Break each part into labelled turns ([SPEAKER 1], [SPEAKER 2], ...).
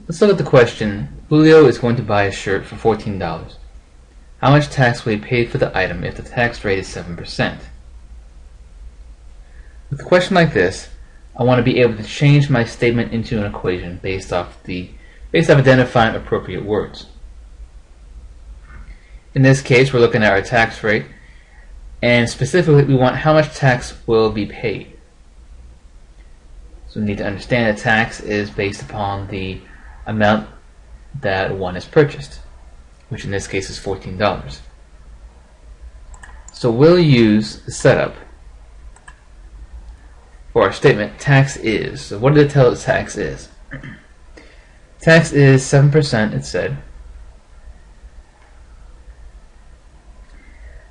[SPEAKER 1] Let's look at the question. Julio is going to buy a shirt for $14. How much tax will he pay for the item if the tax rate is 7%? With a question like this, I want to be able to change my statement into an equation based off identifying appropriate words. In this case, we're looking at our tax rate, and specifically we want how much tax will be paid. So we need to understand that tax is based upon the amount that one has purchased, which in this case is $14. So we'll use the setup for our statement, tax is. So what did it tell us tax is? Tax is 7%, it said.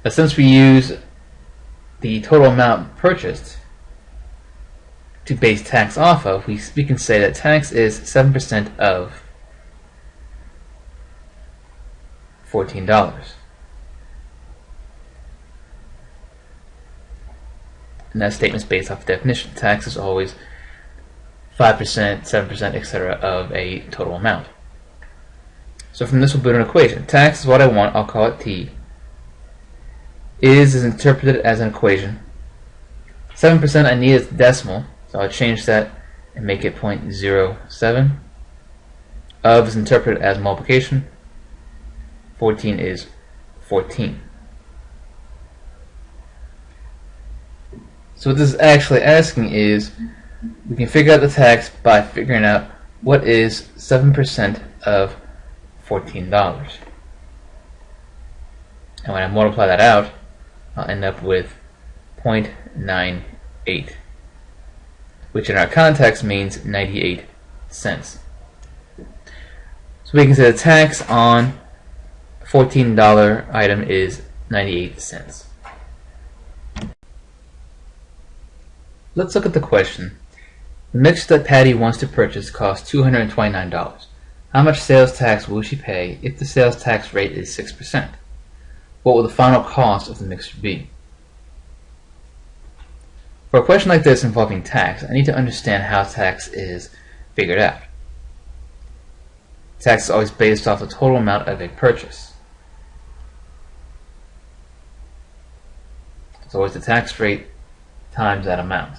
[SPEAKER 1] But since we use the total amount purchased to base tax off of, we can say that tax is 7% of $14. And that statement is based off definition. Tax is always 5%, 7%, etc. of a total amount. So from this we'll build an equation. Tax is what I want, I'll call it T. Is interpreted as an equation. 7% I need is decimal, so I'll change that and make it 0.07. Of is interpreted as multiplication. 14 is 14. So what this is actually asking is, we can figure out the tax by figuring out what is 7% of $14. And when I multiply that out, I'll end up with 0.98, which in our context means 98 cents. So we can say the tax on a $14 item is 98 cents. Let's look at the question. The mixture that Patty wants to purchase costs $229. How much sales tax will she pay if the sales tax rate is 6%? What will the final cost of the mixture be? For a question like this involving tax, I need to understand how tax is figured out. Tax is always based off the total amount of a purchase. It's always the tax rate times that amount.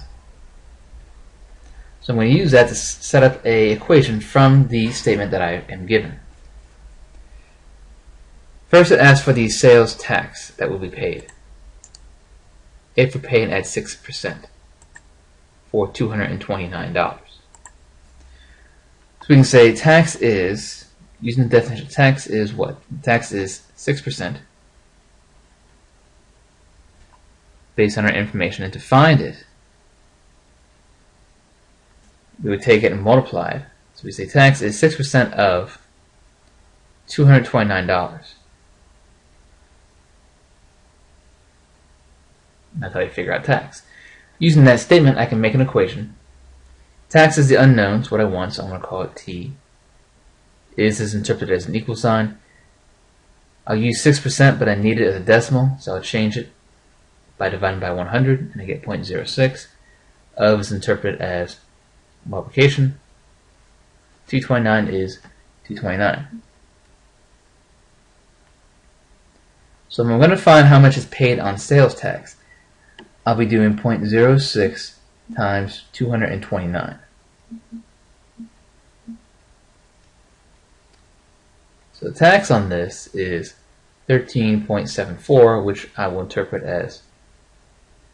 [SPEAKER 1] So I'm going to use that to set up an equation from the statement that I am given. First, it asks for the sales tax that will be paid if we're paying at 6% for $229. So we can say tax is, using the definition, tax is what? Tax is 6% based on our information, and to find it, we would take it and multiply it. So we say tax is 6% of $229. That's how you figure out tax. Using that statement, I can make an equation. Tax is the unknown, it's what I want, so I'm going to call it T. Is interpreted as an equal sign. I'll use 6%, but I need it as a decimal, so I'll change it by dividing by 100, and I get 0.06. Of is interpreted as multiplication. 229 is 229. So I'm going to find how much is paid on sales tax. I'll be doing 0.06 times 229. So the tax on this is 13.74, which I will interpret as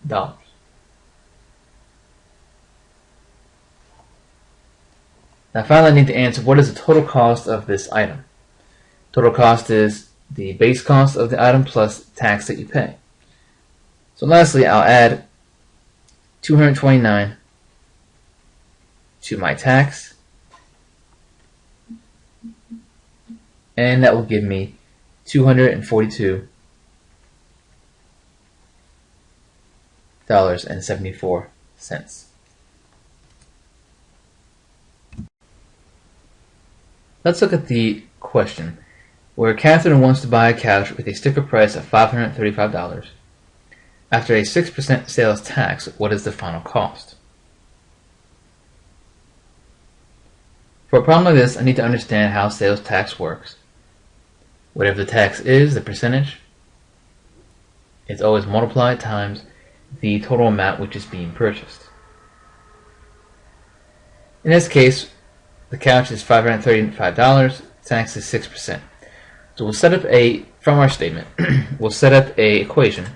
[SPEAKER 1] dollars. Now finally I need to answer, what is the total cost of this item? Total cost is the base cost of the item plus tax that you pay. So lastly, I'll add 229 to my tax, and that will give me $242.74. Let's look at the question, where Catherine wants to buy a couch with a sticker price of $535. After a 6% sales tax, what is the final cost? For a problem like this, I need to understand how sales tax works. Whatever the tax is, the percentage, it's always multiplied times the total amount which is being purchased. In this case, the couch is $535, tax is 6%. So we'll set up from our statement, we'll set up a equation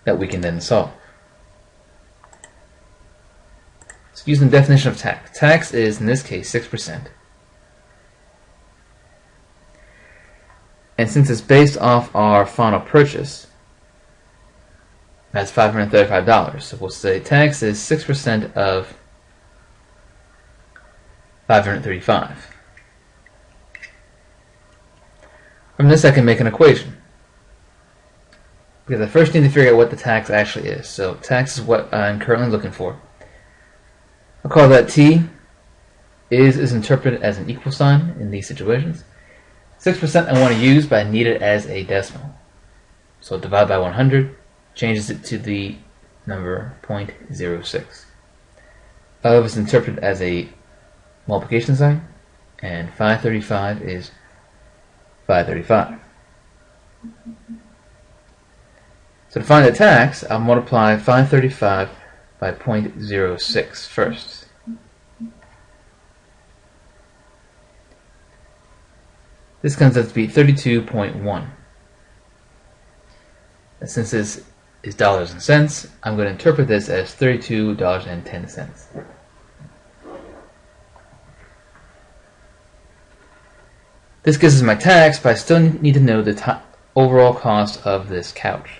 [SPEAKER 1] that we can then solve. So using the definition of tax, tax is, in this case, 6%. And since it's based off our final purchase, that's $535. So we'll say tax is 6% of $535. From this I can make an equation, because I first need to figure out what the tax actually is. So tax is what I'm currently looking for. I'll call that T. Is interpreted as an equal sign in these situations. 6% I want to use, but I need it as a decimal. So I'll divide by 100, changes it to the number 0.06. Of is interpreted as a multiplication sign, and 535 is 535. So to find the tax, I'll multiply 535 by 0.06 first. This comes out to be 32.1. And since this is dollars and cents, I'm going to interpret this as $32.10. This gives us my tax, but I still need to know the overall cost of this couch.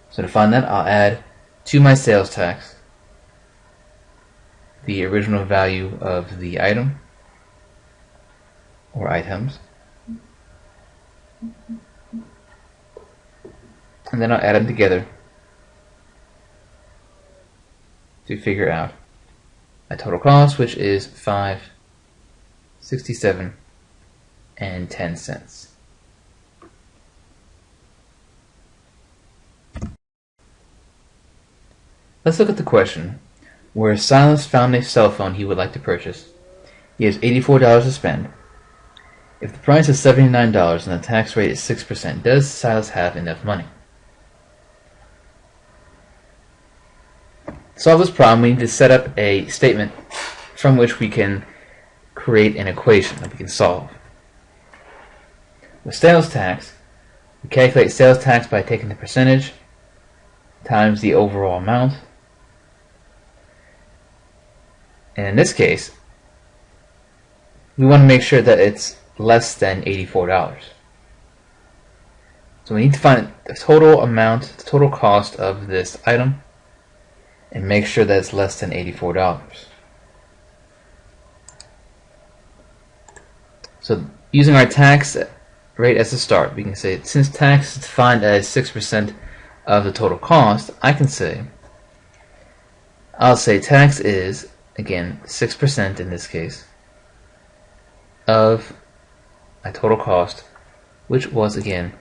[SPEAKER 1] So to find that, I'll add to my sales tax the original value of the item or items, and then I'll add them together to figure out my total cost, which is $567.10. Let's look at the question where Silas found a cell phone he would like to purchase. He has $84 to spend. If the price is $79 and the tax rate is 6%, does Silas have enough money? To solve this problem, we need to set up a statement from which we can create an equation that we can solve. With sales tax, we calculate sales tax by taking the percentage times the overall amount. And in this case, we want to make sure that it's less than $84. So we need to find the total amount, the total cost of this item, and make sure that it's less than $84. So using our tax rate as a start, we can say since tax is defined as 6% of the total cost, I'll say tax is, again, 6% in this case, of my total cost, which was, again,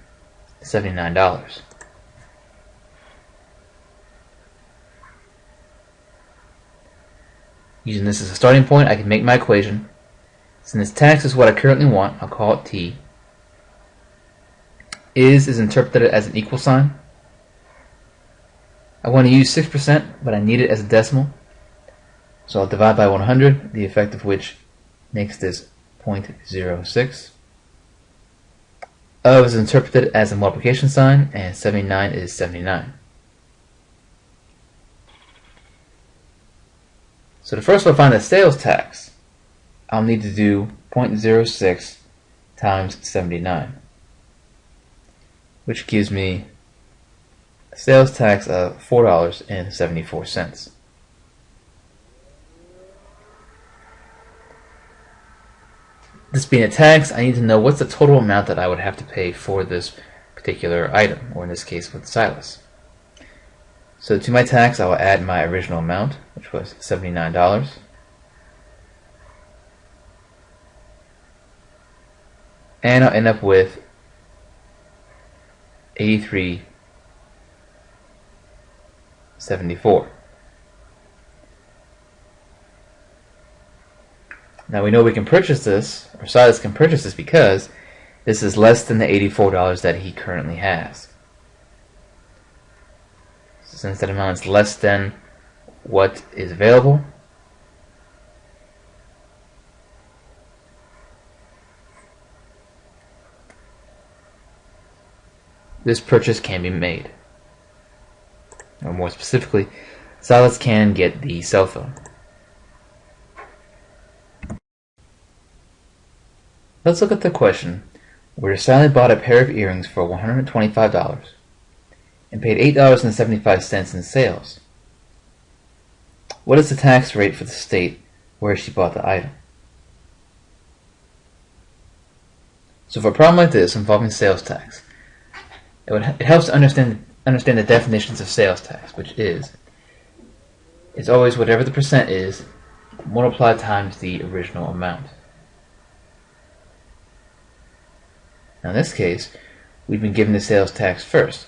[SPEAKER 1] $79. Using this as a starting point, I can make my equation. Since tax is what I currently want, I'll call it T. Is interpreted as an equal sign. I want to use 6%, but I need it as a decimal. So I'll divide by 100, the effect of which makes this 0.06. Of is interpreted as a multiplication sign, and 79 is 79. So to first of all find the sales tax, I'll need to do 0.06 times 79, which gives me a sales tax of $4.74. This being a tax, I need to know what's the total amount that I would have to pay for this particular item, or in this case with Silas. So to my tax, I will add my original amount, which was $79. And I'll end up with $83.74. Now we know we can purchase this, or Silas can purchase this, because this is less than the $84 that he currently has. So since that amount is less than what is available, this purchase can be made. Or more specifically, Silas can get the cell phone. Let's look at the question where Sally bought a pair of earrings for $125 and paid $8.75 in sales. What is the tax rate for the state where she bought the item? So for a problem like this involving sales tax, it helps to understand the definitions of sales tax, which is it's always whatever the percent is multiplied times the original amount. Now in this case, we've been given the sales tax first.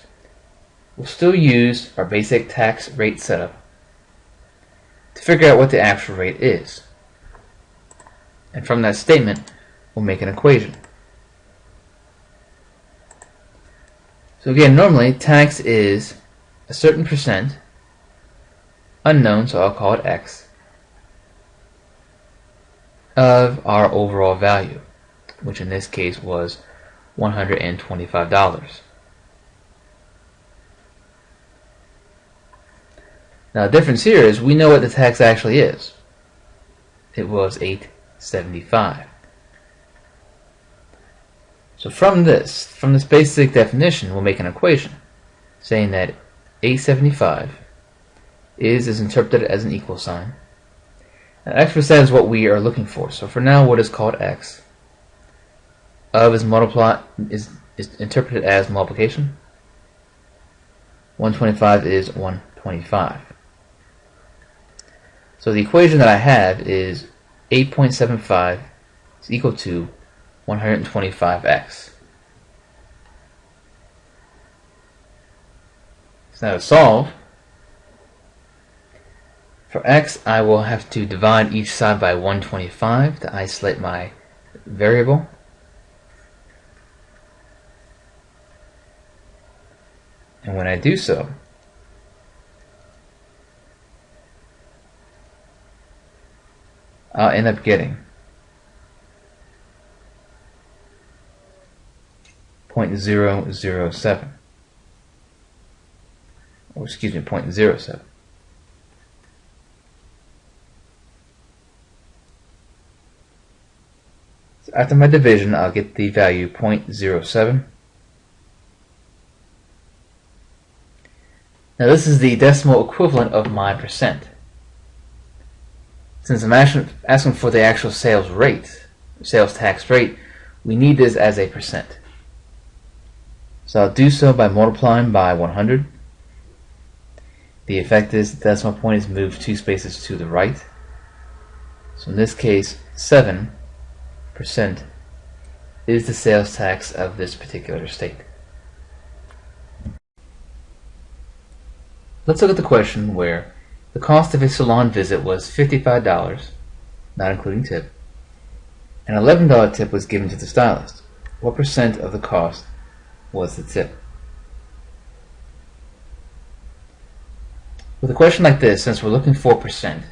[SPEAKER 1] We'll still use our basic tax rate setup to figure out what the actual rate is. And from that statement, we'll make an equation. So again, normally tax is a certain percent, unknown, so I'll call it X, of our overall value, which in this case was $125. Now the difference here is we know what the tax actually is. It was $8.75. So from this basic definition, we'll make an equation saying that $8.75 is interpreted as an equal sign. Now X% is what we are looking for. So for now, what is called X of is interpreted as multiplication. 125 is 125. So the equation that I have is 8.75 is equal to 125x. So now to solve, for x I will have to divide each side by 125 to isolate my variable. And when I do so, I'll end up getting 0.007, or excuse me, 0.07. So after my division, I'll get the value 0.07. Now this is the decimal equivalent of my percent. Since I'm asking for the actual sales tax rate, we need this as a percent. So I'll do so by multiplying by 100. The effect is the decimal point is moved 2 spaces to the right. So in this case, 7% is the sales tax of this particular state. Let's look at the question where the cost of a salon visit was $55, not including tip, and an $11 tip was given to the stylist. What percent of the cost was the tip? With a question like this, since we're looking for percent,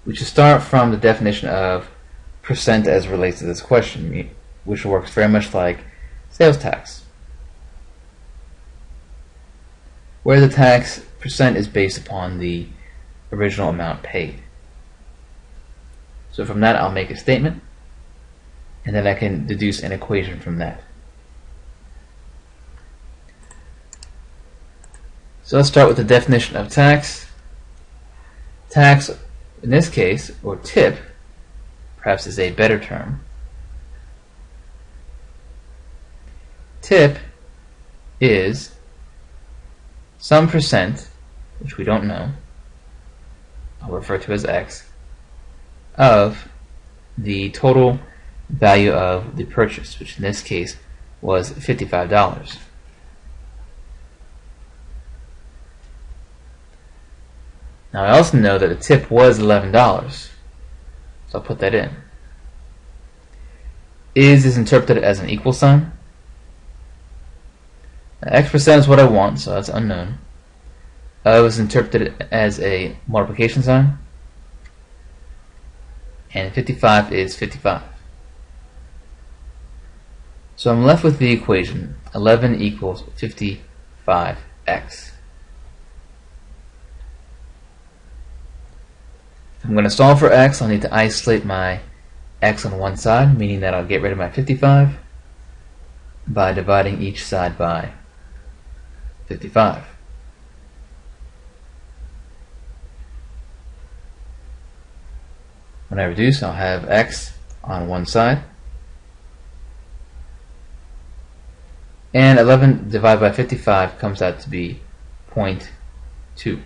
[SPEAKER 1] we should start from the definition of percent as it relates to this question, which works very much like sales tax, where the tax percent is based upon the original amount paid. So from that I'll make a statement, and then I can deduce an equation from that. So let's start with the definition of tax. Tax, in this case, or tip, perhaps is a better term. Tip is some percent, which we don't know, I'll refer to as X, of the total value of the purchase, which in this case was $55. Now I also know that the tip was $11. So I'll put that in. Is interpreted as an equal sign. Now, X% is what I want, so that's unknown. Of is interpreted as a multiplication sign. And 55 is 55. So I'm left with the equation 11 equals 55x. If I'm going to solve for x, I'll need to isolate my x on one side, meaning that I'll get rid of my 55 by dividing each side by 55. When I reduce, I'll have x on one side, and 11 divided by 55 comes out to be 0.2.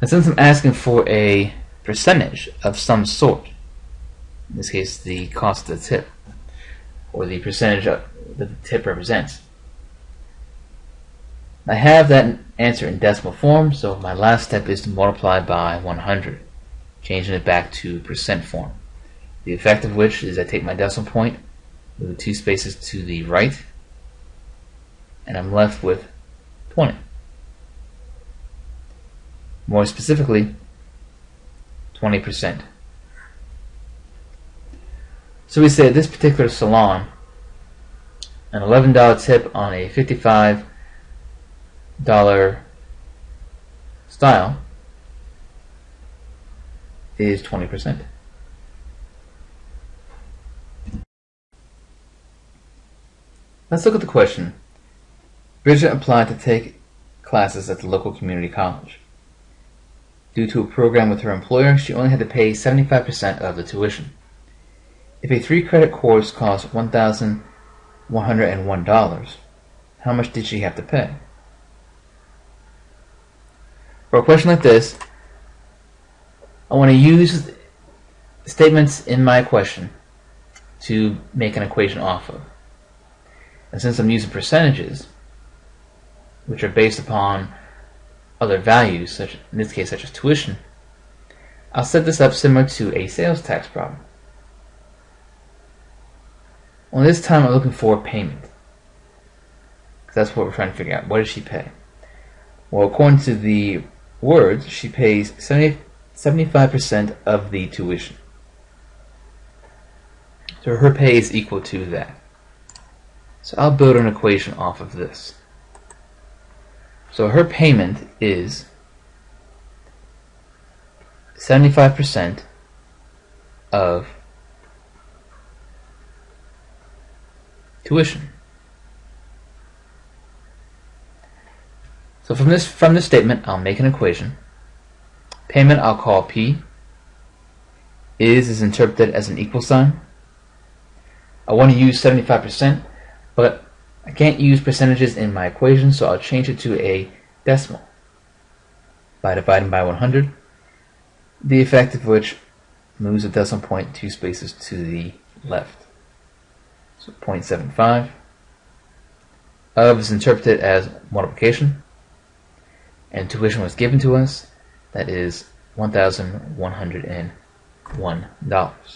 [SPEAKER 1] And since I'm asking for a percentage of some sort, in this case the cost of the tip, or the percentage that the tip represents, I have that answer in decimal form, so my last step is to multiply by 100, changing it back to percent form. The effect of which is I take my decimal point, move 2 spaces to the right, and I'm left with 20. More specifically, 20%. So we say at this particular salon, an $11 tip on a $55 style is 20%. Let's look at the question. Bridget applied to take classes at the local community college. Due to a program with her employer, she only had to pay 75% of the tuition. If a 3-credit course cost $1,101, how much did she have to pay? For a question like this, I want to use statements in my question to make an equation off of. And since I'm using percentages, which are based upon other values, such in this case such as tuition, I'll set this up similar to a sales tax problem. Well, this time I'm looking for payment, because that's what we're trying to figure out. What does she pay? Well, according to the words, she pays 75% of the tuition. So her pay is equal to that. So I'll build an equation off of this. So her payment is 75% of tuition. So from this statement, I'll make an equation. Payment I'll call P. Is interpreted as an equal sign. I want to use 75%, but I can't use percentages in my equation, so I'll change it to a decimal by dividing by 100, the effect of which moves the decimal point 2 spaces to the left. So 0.75. Of is interpreted as multiplication, and tuition was given to us, that is $1,101.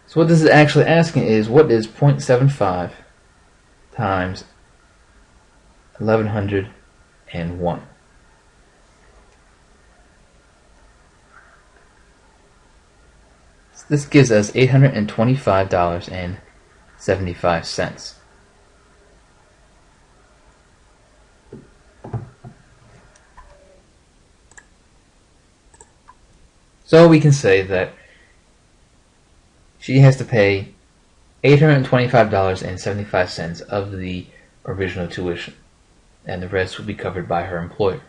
[SPEAKER 1] So what this is actually asking is, what is 0.75 times 1,101? So this gives us $825.75. So we can say that she has to pay $825.75 of the original tuition, and the rest will be covered by her employer.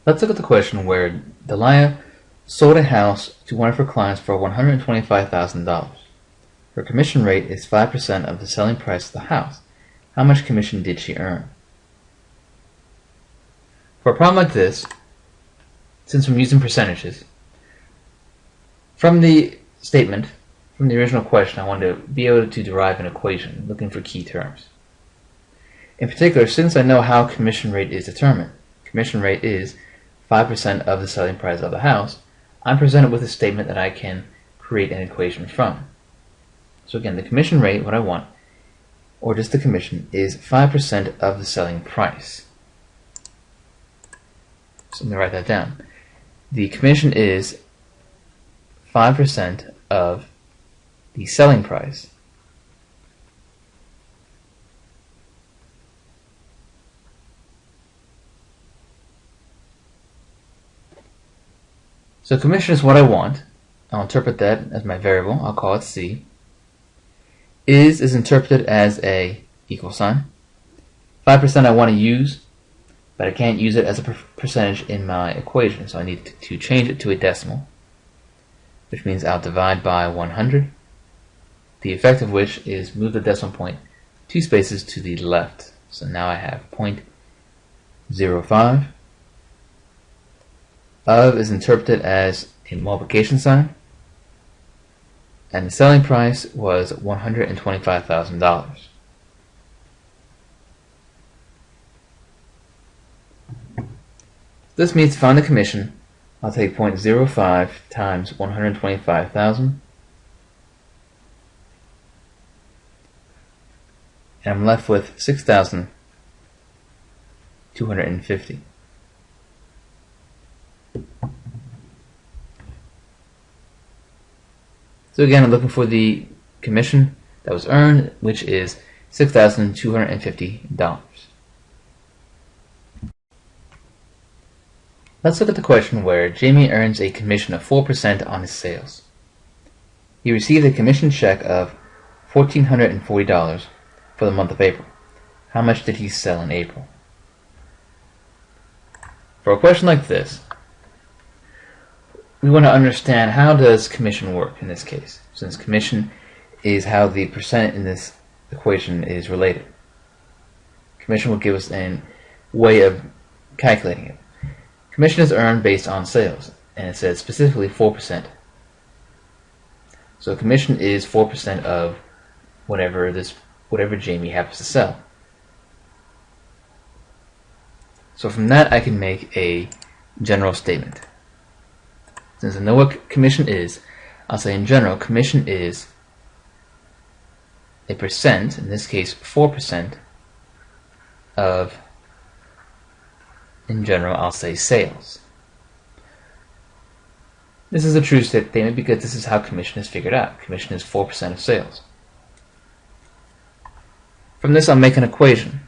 [SPEAKER 1] Let's look at the question where Delia sold a house to one of her clients for $125,000. Her commission rate is 5% of the selling price of the house. How much commission did she earn? For a problem like this, since I'm using percentages, From the statement, from the original question, I wanted to be able to derive an equation looking for key terms. In particular, since I know how commission rate is determined, commission rate is 5% of the selling price of the house, I'm presented with a statement that I can create an equation from. So again, the commission rate, what I want, or just the commission, is 5% of the selling price. So let me write that down. The commission is 5% of the selling price. So commission is what I want. I'll interpret that as my variable. I'll call it C. Is interpreted as a equal sign. 5% I want to use, but I can't use it as a percentage in my equation, so I need to change it to a decimal, which means I'll divide by 100, the effect of which is move the decimal point 2 spaces to the left. So now I have 0.05. Of is interpreted as a multiplication sign, and the selling price was $125,000. This means to find the commission, I'll take 0.05 times 125,000, and I'm left with 6,250. So again, I'm looking for the commission that was earned, which is $6,250. Let's look at the question where Jamie earns a commission of 4% on his sales. He received a commission check of $1,440 for the month of April. How much did he sell in April? For a question like this, we want to understand how does commission work in this case, since commission is how the percent in this equation is related. Commission will give us a way of calculating it. Commission is earned based on sales, and it says specifically 4%. So commission is 4% of whatever Jamie happens to sell. So from that I can make a general statement. Since I know what commission is, I'll say in general, commission is a percent, in this case 4%, of, in general, I'll say sales. This is a true statement because this is how commission is figured out. Commission is 4% of sales. From this I'll make an equation.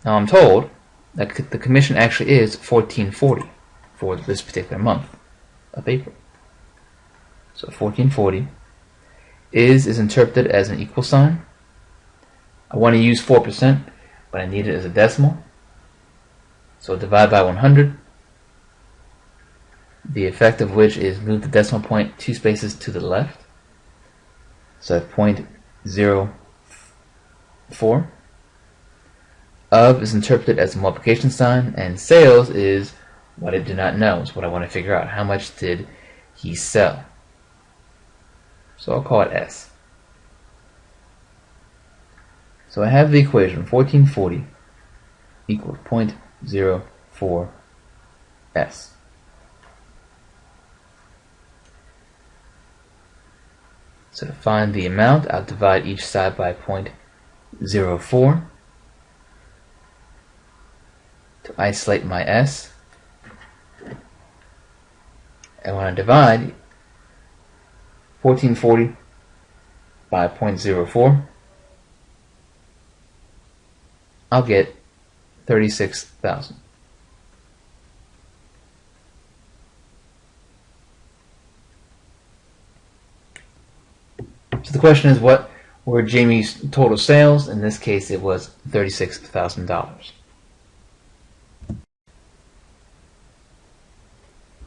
[SPEAKER 1] Now I'm told that the commission actually is $1,440 for this particular month of April. So $1,440 is interpreted as an equal sign. I want to use 4%, but I need it as a decimal. So divide by 100, the effect of which is move the decimal point 2 spaces to the left. So 0.04. Of is interpreted as a multiplication sign, and sales is what I do not know. It's what I want to figure out. How much did he sell? So I'll call it S. So I have the equation 1440 equals 0.04 S. So to find the amount, I'll divide each side by 0.04 to isolate my S. And when I divide 1440 by 0.04, I'll get 36,000. So the question is, what were Jamie's total sales? In this case, it was $36,000.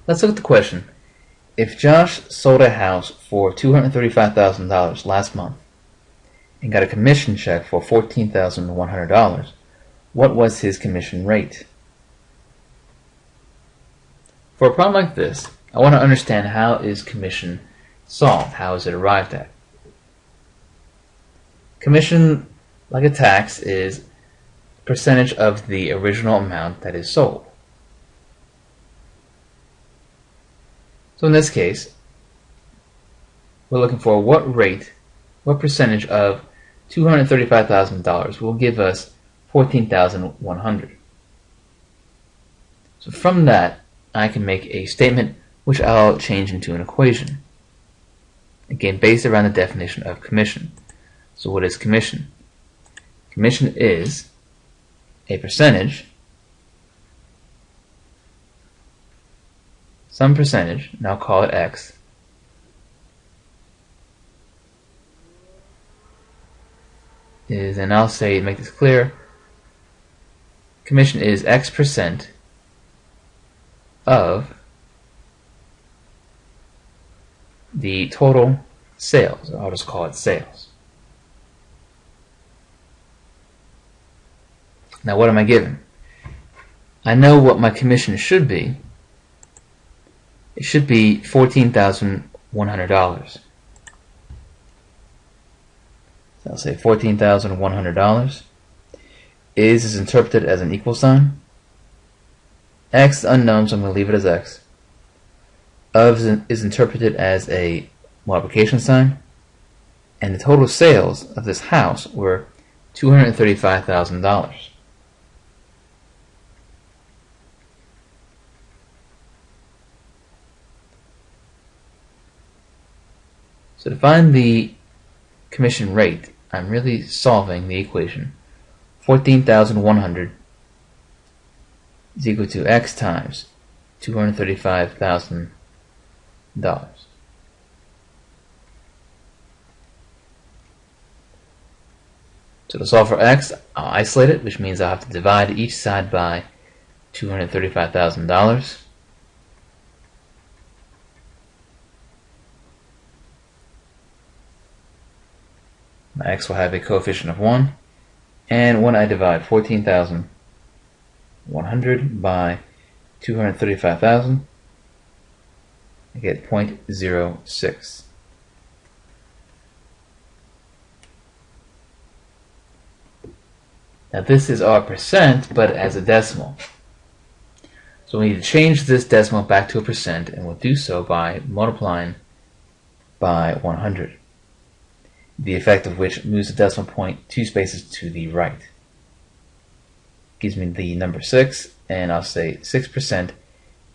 [SPEAKER 1] Let's look at the question. If Josh sold a house for $235,000 last month and got a commission check for $14,100, what was his commission rate? For a problem like this, I want to understand how is commission solved? How is it arrived at? Commission, like a tax, is a percentage of the original amount that is sold. So in this case, we're looking for what percentage of $235,000 will give us $14,100. So from that, I can make a statement which I'll change into an equation. Again, based around the definition of commission. So what is commission? Commission is a percentage, some percentage, and I'll call it X, and I'll say, make this clear, commission is X% of the total sales. I'll just call it sales. Now what am I given? I know what my commission should be. It should be $14,100. So I'll say $14,100 is interpreted as an equal sign. X is unknown, so I'm going to leave it as X. Of is interpreted as a multiplication sign. And the total sales of this house were $235,000. So to find the commission rate, I'm really solving the equation. 14,100 is equal to X times $235,000. So to solve for X, I'll isolate it, which means I'll have to divide each side by $235,000. My X will have a coefficient of 1, and when I divide 14,100 by 235,000, I get 0.06. Now this is our percent, but as a decimal. So we need to change this decimal back to a percent, and we'll do so by multiplying by 100. The effect of which moves the decimal point 2 spaces to the right. Gives me the number 6, and I'll say 6%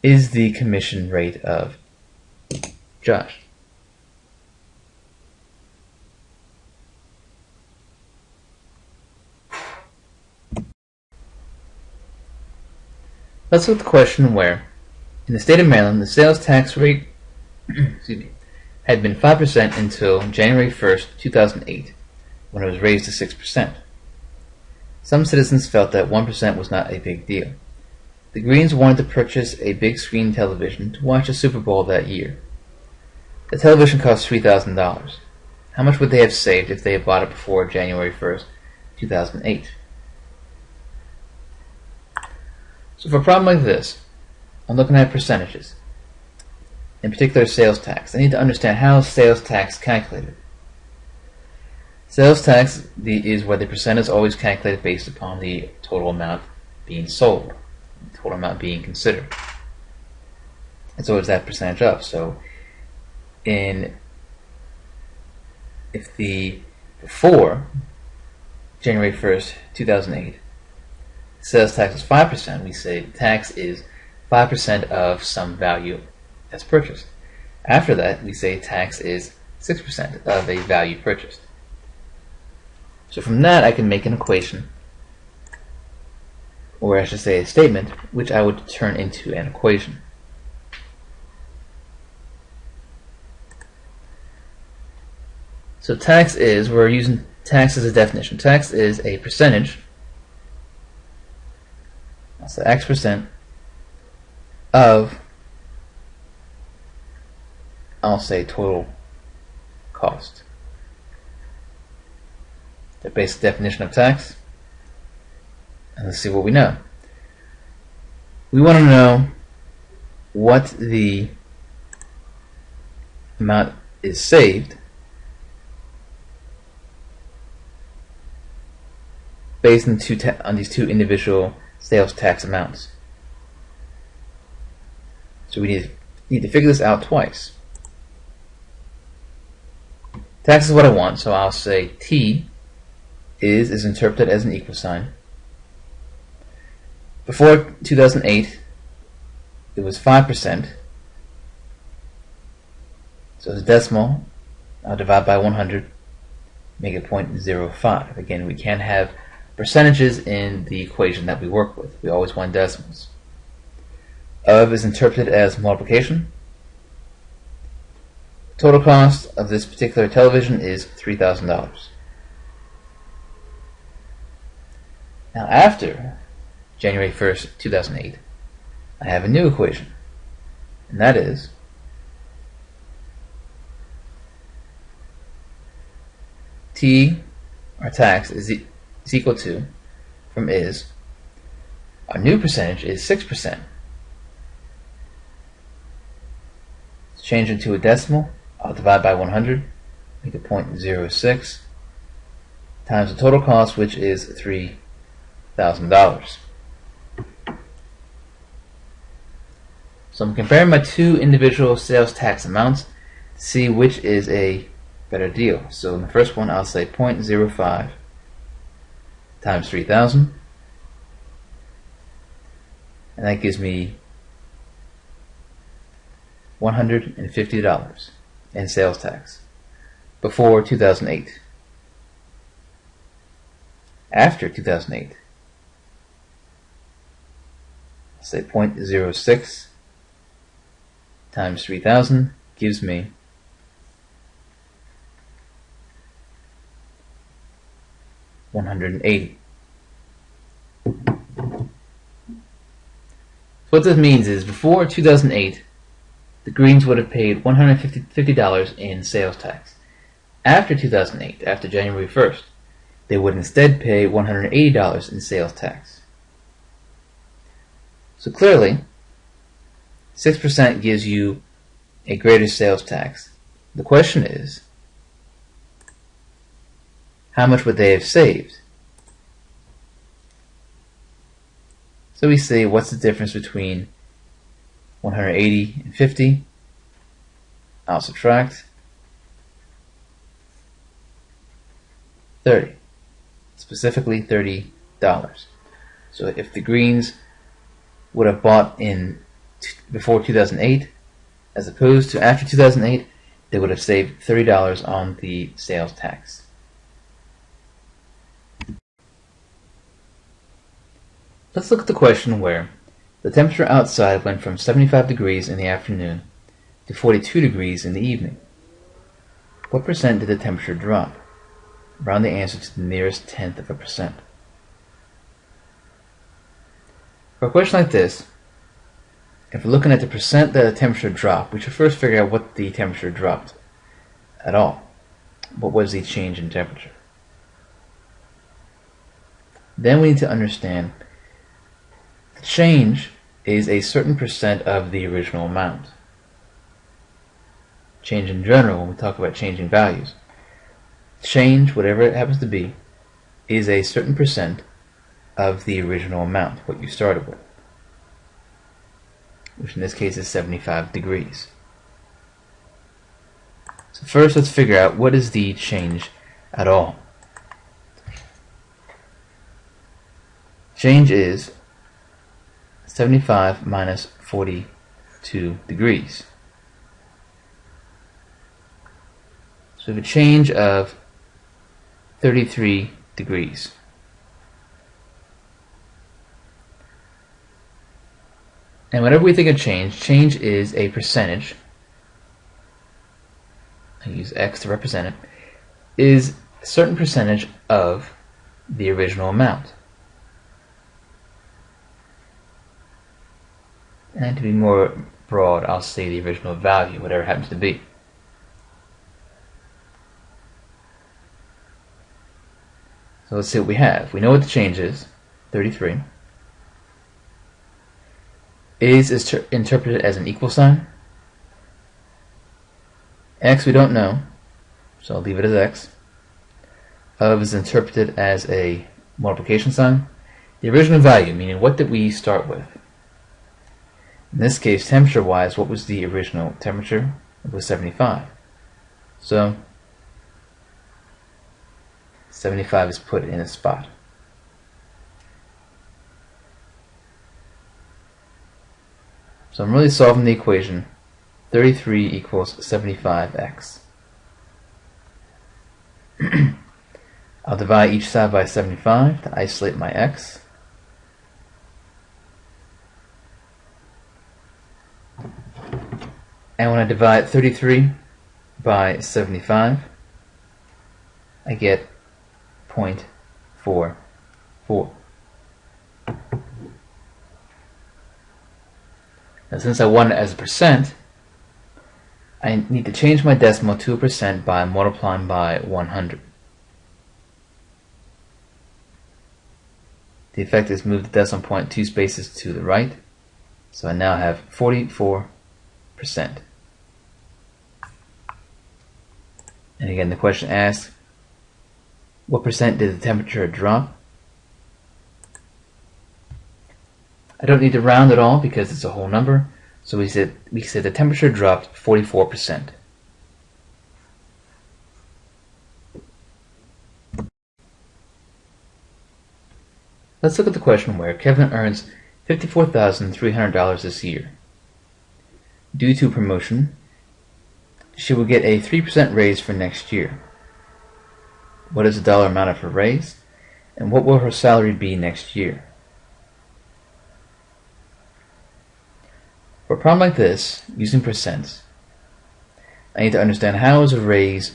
[SPEAKER 1] is the commission rate of Josh. Let's look at the question where, in the state of Maryland, the sales tax rate excuse me, had been 5% until January 1st, 2008, when it was raised to 6%. Some citizens felt that 1% was not a big deal. The Greens wanted to purchase a big screen television to watch the Super Bowl that year. The television cost $3,000. How much would they have saved if they had bought it before January 1st, 2008? So for a problem like this, I'm looking at percentages. In particular, sales tax. I need to understand how sales tax is calculated. Sales tax is where the percent is always calculated based upon the total amount being sold, the total amount being considered. It's always that percentage of. So, before January 1st, 2008, sales tax was 5%, we say tax is 5% of some value that's purchased. After that, we say tax is 6% of a value purchased. So from that, I can make an equation, or I should say a statement, which I would turn into an equation. So tax is, we're using tax as a definition. Tax is a percentage, that's the X% of, I'll say, total cost. The basic definition of tax. And let's see what we know. We want to know what the amount is saved based on these two individual sales tax amounts. So we need to figure this out twice. Tax is what I want, so I'll say T is interpreted as an equal sign. Before 2008, it was 5%. So it's decimal. I'll divide by 100, make it 0.05. Again, we can't have percentages in the equation that we work with. We always want decimals. Of is interpreted as multiplication. Total cost of this particular television is $3,000. Now after January 1st, 2008, I have a new equation, and that is T, our tax, is equal to, from is, our new percentage is 6%. Let's change it to a decimal. I'll divide by 100, make it 0.06, times the total cost, which is $3,000. So I'm comparing my two individual sales tax amounts to see which is a better deal. So in the first one, I'll say 0.05 times 3,000, and that gives me $150 in sales tax before 2008. After 2008, I'll say 0.06 times 3,000 gives me $180. So what this means is before 2008, the Greens would have paid $150 in sales tax. After 2008, after January 1st, they would instead pay $180 in sales tax. So clearly, 6% gives you a greater sales tax. The question is, how much would they have saved? So we say, what's the difference between 180 and 50? I'll subtract 30, specifically $30. So if the Greens would have bought in before 2008 as opposed to after 2008, they would have saved $30 on the sales tax. Let's look at the question where the temperature outside went from 75 degrees in the afternoon to 42 degrees in the evening. What percent did the temperature drop? Round the answer to the nearest tenth of a percent. For a question like this, if we're looking at the percent that the temperature dropped, we should first figure out what the temperature dropped at all. What was the change in temperature? Then we need to understand the change is a certain percent of the original amount. Change in general, when we talk about changing values, change, whatever it happens to be, is a certain percent of the original amount, what you started with, which in this case is 75 degrees. So first let's figure out what is the change at all. Change is 75 minus 42 degrees. So we have a change of 33 degrees. And whenever we think of change, change is a percentage. I use X to represent it. Is a certain percentage of the original amount. And to be more broad, I'll say the original value, whatever it happens to be. So let's see what we have. We know what the change is, 33. Is interpreted as an equal sign. X we don't know, so I'll leave it as X. Of is interpreted as a multiplication sign. The original value, meaning what did we start with? In this case, temperature-wise, what was the original temperature? It was 75. So 75 is put in a spot. So I'm really solving the equation 33 equals 75x. I'll divide each side by 75 to isolate my x. And when I divide 33 by 75, I get 0.44. Now, since I want it as a percent, I need to change my decimal to a percent by multiplying by 100. The effect is move the decimal point 2 spaces to the right, so I now have 44%. And again, the question asks, what percent did the temperature drop? I don't need to round at all because it's a whole number, so we said the temperature dropped 44%. Let's look at the question where Kevin earns $54,300 this year. Due to promotion, she will get a 3% raise for next year. What is the dollar amount of her raise? And what will her salary be next year? For a problem like this, using percents, I need to understand how is a raise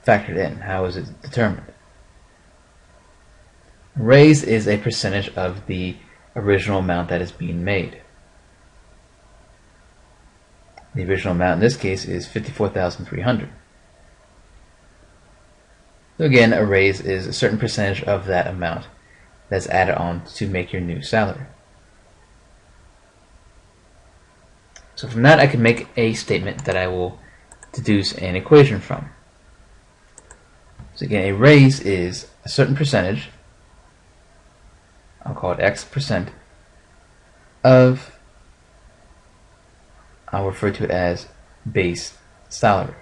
[SPEAKER 1] factored in? How is it determined? A raise is a percentage of the original amount that is being made. The original amount in this case is $54,300. So again, a raise is a certain percentage of that amount that's added on to make your new salary. So from that I can make a statement that I will deduce an equation from. So again, a raise is a certain percentage, I'll call it X percent, of, I'll refer to it as base salary.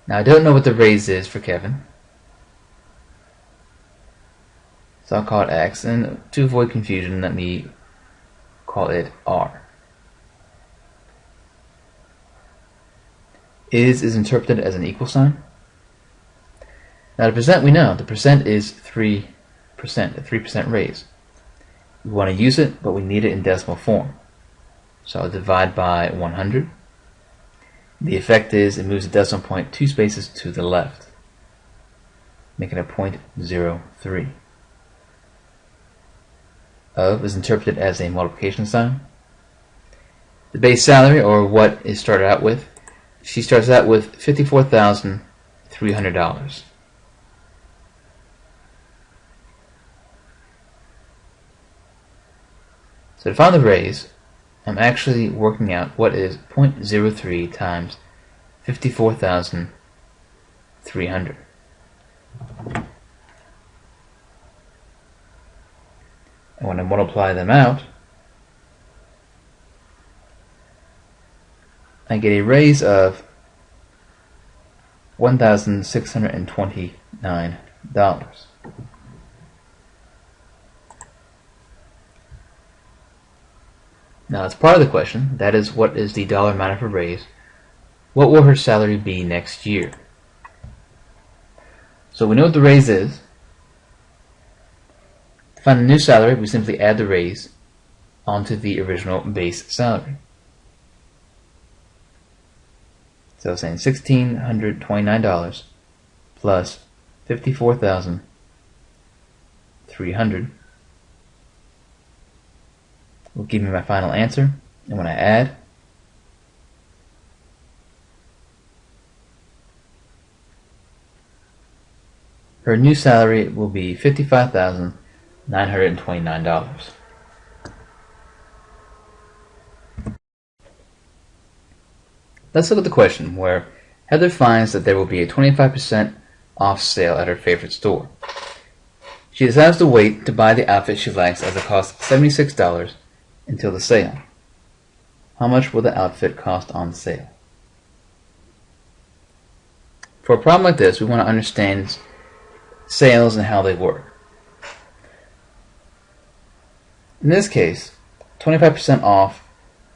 [SPEAKER 1] Now I don't know what the raise is for Kevin, so I'll call it X, and to avoid confusion let me call it R. Is interpreted as an equal sign. Now the percent we know, the percent is 3%, a 3% raise. We want to use it, but we need it in decimal form. So I'll divide by 100. The effect is it moves the decimal point 2 spaces to the left, making it 0.03. Of is interpreted as a multiplication sign. The base salary, or what is started out with, she starts out with $54,300. So to find the raise, I'm actually working out what is 0.03 times 54,300. And when I multiply them out, I get a raise of $1,629. Now, as part of the question, that is, what is the dollar amount of her raise? What will her salary be next year? So we know what the raise is. To find the new salary, we simply add the raise onto the original base salary. So saying $1,629 plus $54,300 will give me my final answer. And when I add, her new salary will be $55,929. Let's look at the question where Heather finds that there will be a 25% off sale at her favorite store. She decides to wait to buy the outfit she likes as it costs $76 until the sale. How much will the outfit cost on sale? For a problem like this, we want to understand sales and how they work. In this case, 25% off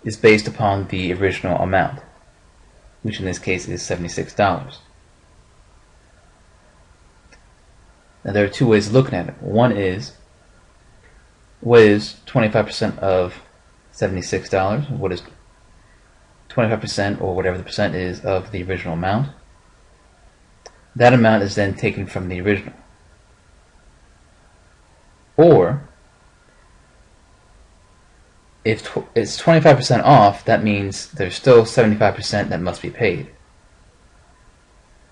[SPEAKER 1] is based upon the original amount, which in this case is $76. Now there are two ways of looking at it. One is, what is 25% of $76? What is 25% or whatever the percent is of the original amount? That amount is then taken from the original. Or, if it's 25% off, that means there's still 75% that must be paid.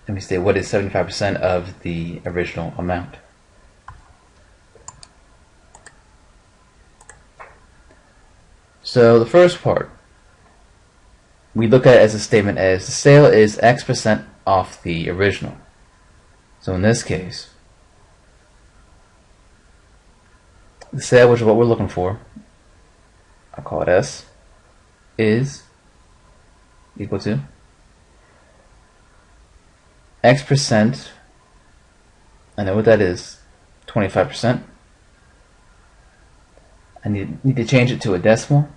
[SPEAKER 1] Let me say, what is 75% of the original amount? So the first part, we look at it as a statement as the sale is X% off the original. So in this case, the sale, which is what we're looking for, I'll call it S, is equal to X%, I know what that is, 25%. I need to change it to a decimal,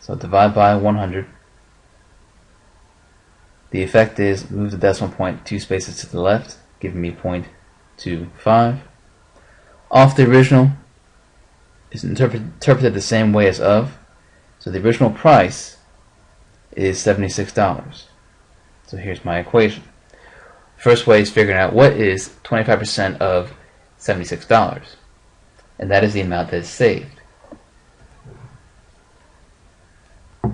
[SPEAKER 1] so divide by 100. The effect is move the decimal point 2 spaces to the left, giving me 0.25. Off the original is interpreted the same way as of, so the original price is $76. So here's my equation. First way is figuring out what is 25% of $76, and that is the amount that is saved. So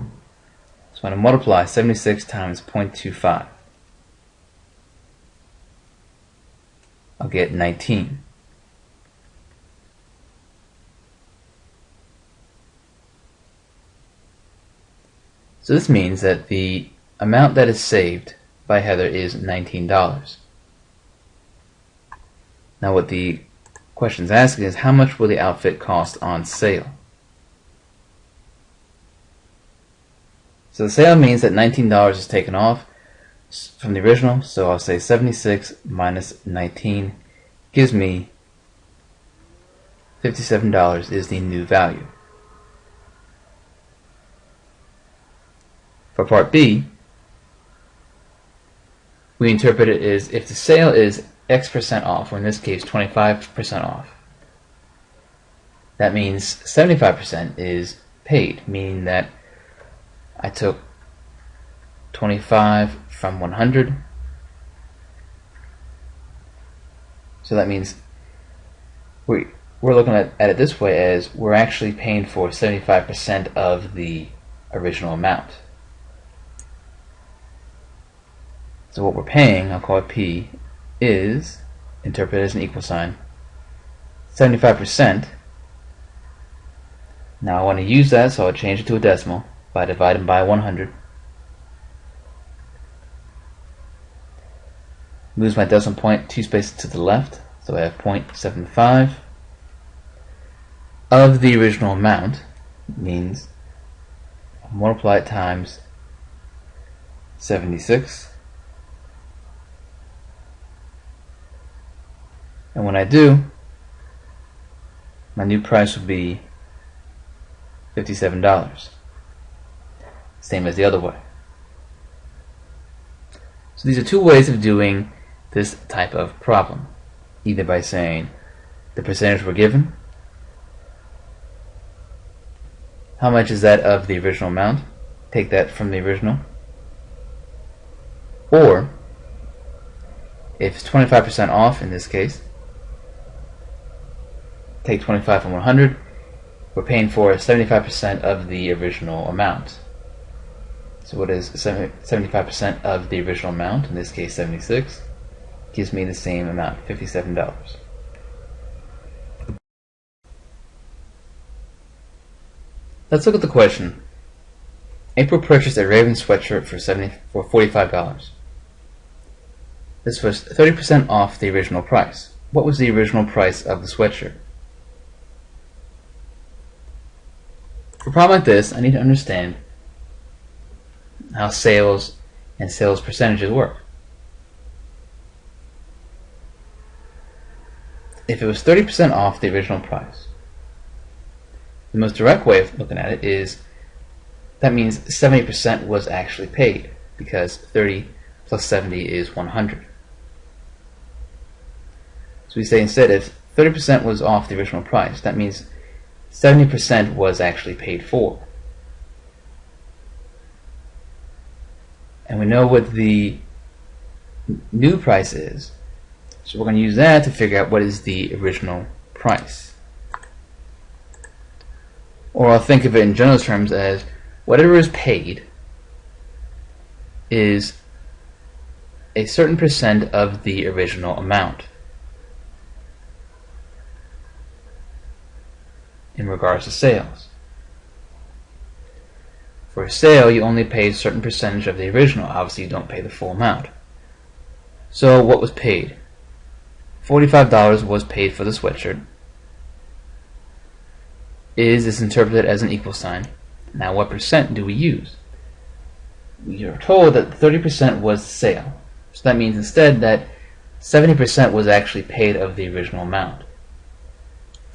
[SPEAKER 1] I'm going to multiply 76 times 0.25. I'll get 19. So this means that the amount that is saved by Heather is $19. Now what the question is asking is, how much will the outfit cost on sale? So the sale means that $19 is taken off from the original, so I'll say 76 minus 19 gives me $57 is the new value. For part B, we interpret it as if the sale is X% off, or in this case 25% off, that means 75% is paid, meaning that I took 25 from 100, so that means we're looking at it this way, as we're actually paying for 75% of the original amount. So what we're paying, I'll call it P, is, interpreted as an equal sign, 75%. Now I want to use that, so I'll change it to a decimal by dividing by 100. Moves my decimal point 2 spaces to the left, so I have 0.75. Of the original amount means I'll multiply it times 76. And when I do, my new price will be $57. Same as the other way. So these are two ways of doing this type of problem. Either by saying the percentage we're given, how much is that of the original amount, take that from the original, or if it's 25% off in this case, take 25 from 100, we're paying for 75% of the original amount. So what is 75% of the original amount, in this case 76, gives me the same amount, $57. Let's look at the question. April purchased a Raven sweatshirt for $45. This was 30% off the original price. What was the original price of the sweatshirt? For a problem like this, I need to understand how sales and sales percentages work. If it was 30% off the original price, the most direct way of looking at it is that means 70% was actually paid, because 30 plus 70 is 100. So we say instead, if 30% was off the original price, that means 70% was actually paid for. And we know what the new price is, so we're going to use that to figure out what is the original price. Or I'll think of it in general terms as whatever is paid is a certain percent of the original amount in regards to sales. For a sale, you only pay a certain percentage of the original. Obviously, you don't pay the full amount. So what was paid? $45 was paid for the sweatshirt. Is this interpreted as an equal sign? Now what percent do we use? We are told that 30% was the sale. So that means instead that 70% was actually paid of the original amount.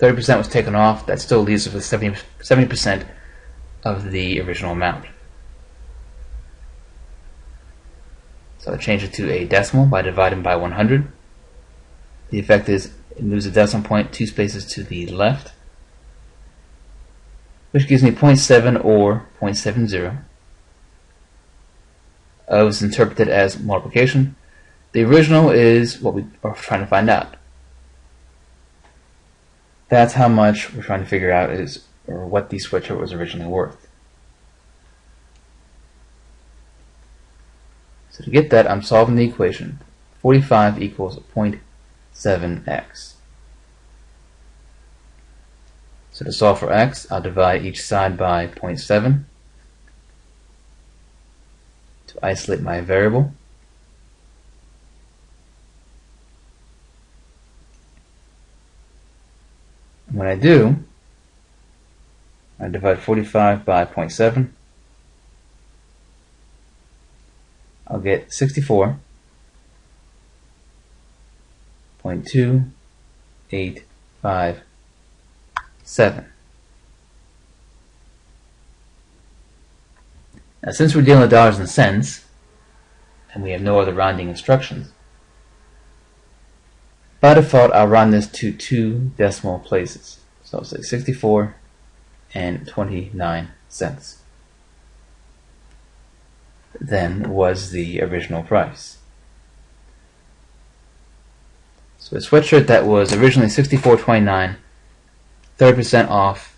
[SPEAKER 1] 30% was taken off. That still leaves us with 70% of the original amount. So I change it to a decimal by dividing by 100. The effect is it moves the decimal point 2 spaces to the left, which gives me 0.7 or 0.70. It was interpreted as multiplication. The original is what we are trying to find out. That's how much we're trying to figure out is, or what the sweatshirt was originally worth. So to get that, I'm solving the equation. 45 equals 0.7x. So to solve for x, I'll divide each side by 0.7 to isolate my variable. When I do, I divide 45 by 0.7. I'll get 64.2857. Now, since we're dealing with dollars and cents, and we have no other rounding instructions, by default, I'll round this to 2 decimal places. So I'll say 64 and 29 cents. Then was the original price. So a sweatshirt that was originally $64.29, 30% off,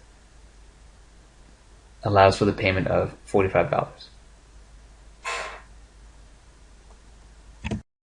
[SPEAKER 1] allows for the payment of $45.